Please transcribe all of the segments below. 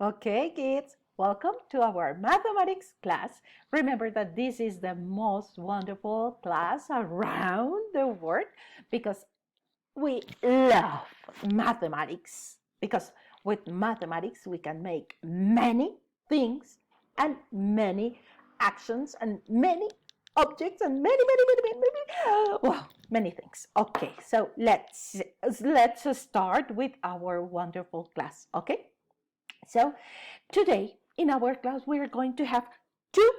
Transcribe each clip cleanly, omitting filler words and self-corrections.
Okay, kids, welcome to our mathematics class. Remember that this is the most wonderful class around the world because we love mathematics. Because with mathematics, we can make many things and many actions and many objects and many things. Okay, so let's start with our wonderful class. Okay. So today in our class we are going to have two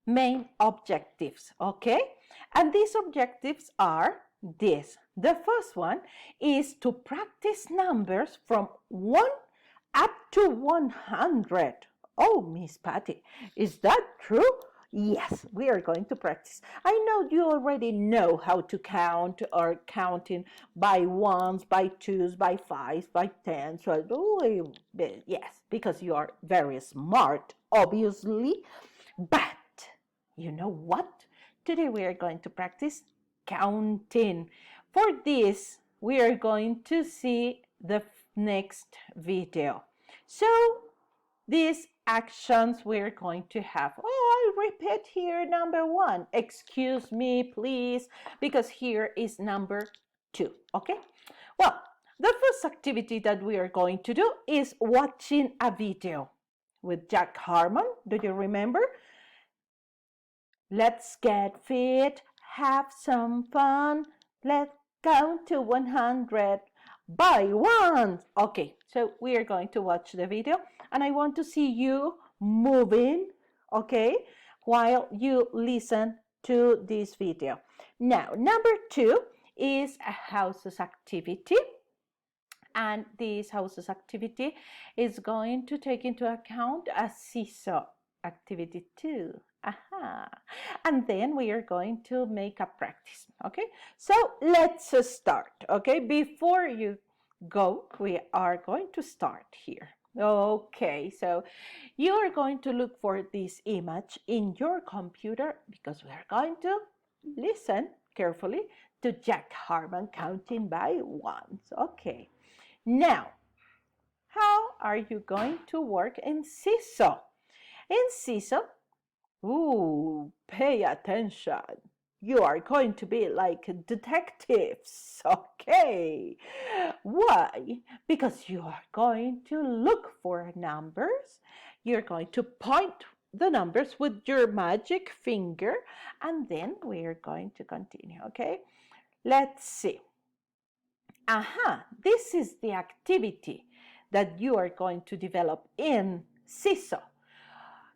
main objectives, okay? And these objectives are this. The first one is to practice numbers from 1 up to 100. Oh, Miss Patty, is that true? Yes, we are going to practice. I know you already know how to count or counting by ones, by twos, by fives, by tens. So, yes, because you are very smart, obviously. But you know what? Today we are going to practice counting. For this, we are going to see the next video. So, these actions we're going to have. Oh, I'll repeat here number 1. Excuse me, please, because here is number 2. Okay? Well, the first activity that we are going to do is watching a video with Jack Harmon. Do you remember? Let's get fit, have some fun. Let's count to 100 by ones. Okay, so we are going to watch the video and I want to see you moving, okay, while you listen to this video. Now, number 2 is a houses activity. And this houses activity is going to take into account a seesaw activity too. Aha. And then we are going to make a practice, okay? So let's start, okay? Before you go, we are going to start here. Okay, so you are going to look for this image in your computer because we are going to listen carefully to Jack Harmon counting by ones. Okay, now, how are you going to work in seesaw? In seesaw, pay attention. You are going to be like detectives, okay? Why? Because you are going to look for numbers. You're going to point the numbers with your magic finger, and then we're going to continue, okay? Let's see. Aha, this is the activity that you are going to develop in seesaw.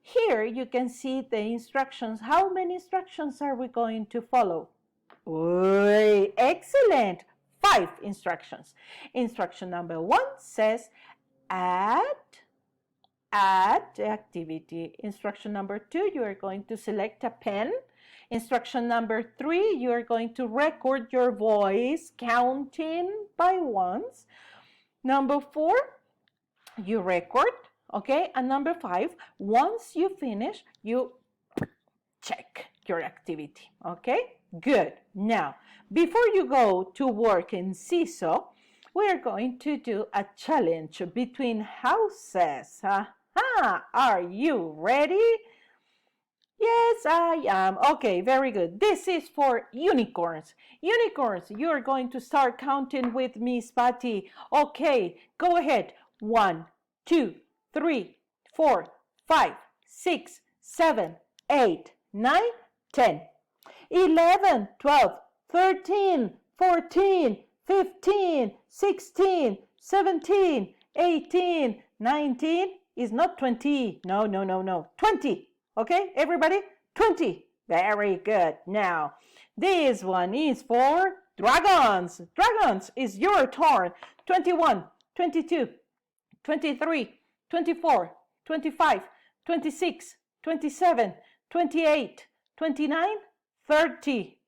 Here you can see the instructions. How many instructions are we going to follow? Excellent! 5 instructions. Instruction number 1 says add the activity. Instruction number 2, you are going to select a pen. Instruction number 3, you are going to record your voice counting by ones. Number 4, you record, okay? And number 5, once you finish, you check your activity, okay? Good. Now, before you go to work in seesaw, we are going to do a challenge between houses. Aha! Are you ready? Yes, I am. Okay, very good. This is for unicorns. Unicorns, you're going to start counting with Miss Patty. Okay, go ahead. 1, 2, 3, 4, 5, 6, 7, 8, 9, 10, 11, 12, 13, 14, 15, 16, 17, 18, 19. Is not 20. No, no, no, no. 20. Okay, everybody? 20. Very good. Now, this one is for dragons. Dragons, is your turn. 21, 22, 23, 24, 25, 26, 27, 28, 29, 30,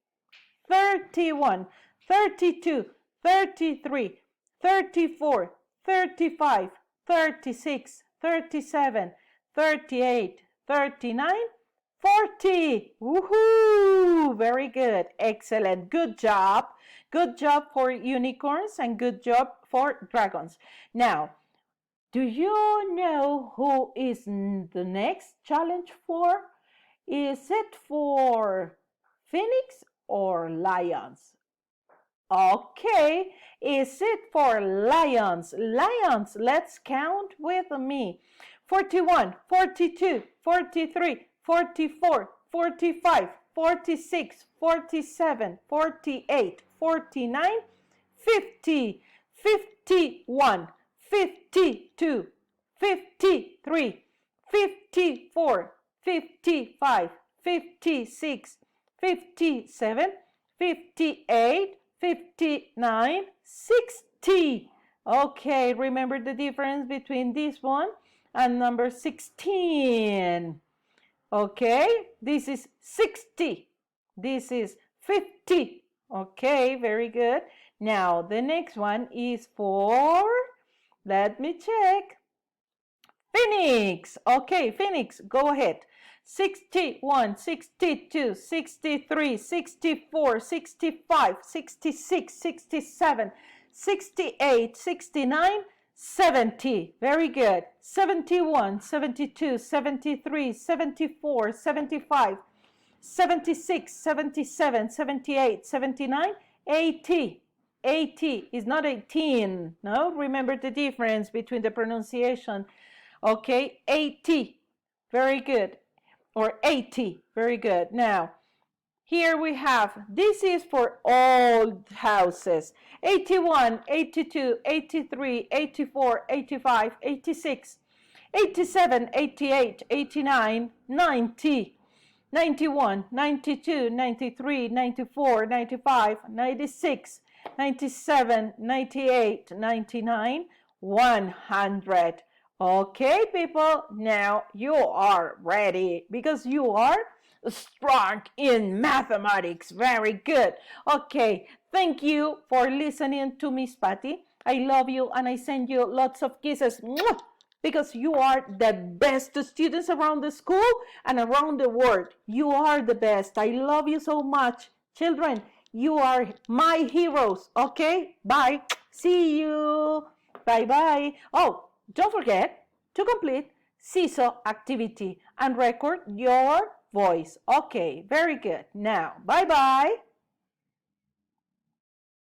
31, 32, 33, 34, 35, 36, 37, 38, 39, 40. Woohoo! Very good. Excellent. Good job. Good job for unicorns and good job for dragons. Now, Do you know who is the next challenge for? Is it for Phoenix or Lions? Okay, is it for lions? Lions, let's count with me. 41, 42, 43, 44, 45, 46, 47, 48, 49, 50, 51, 52, 53, 54, 55, 56, 57, 58, 59, 60. Okay, remember the difference between this one and number 16. Okay, this is 60. This is 50. Okay, very good. Now, the next one is for, let me check, Phoenix. Okay, Phoenix, go ahead. 61, 62, 63, 64, 65, 66, 67, 68, 69, 70. Very good. 71, 72, 73, 74, 75, 76, 77, 78, 79, 80. 80 is not 18. No, remember the difference between the pronunciation. Okay, 80. Very good. Or 80. Very good. Now, here we have, this is for old houses. 81, 82, 83, 84, 85, 86, 87, 88, 89, 90, 91, 92, 93, 94, 95, 96, 97, 98, 99, 100. Okay, people, now you are ready because you are strong in mathematics. Very good. Okay, thank you for listening to Miss Patty. I love you and I send you lots of kisses because you are the best students around the school and around the world. You are the best. I love you so much. Children, you are my heroes. Okay, bye. See you. Bye-bye. Oh, don't forget to complete seesaw activity and record your voice. Okay, very good. Now, bye-bye.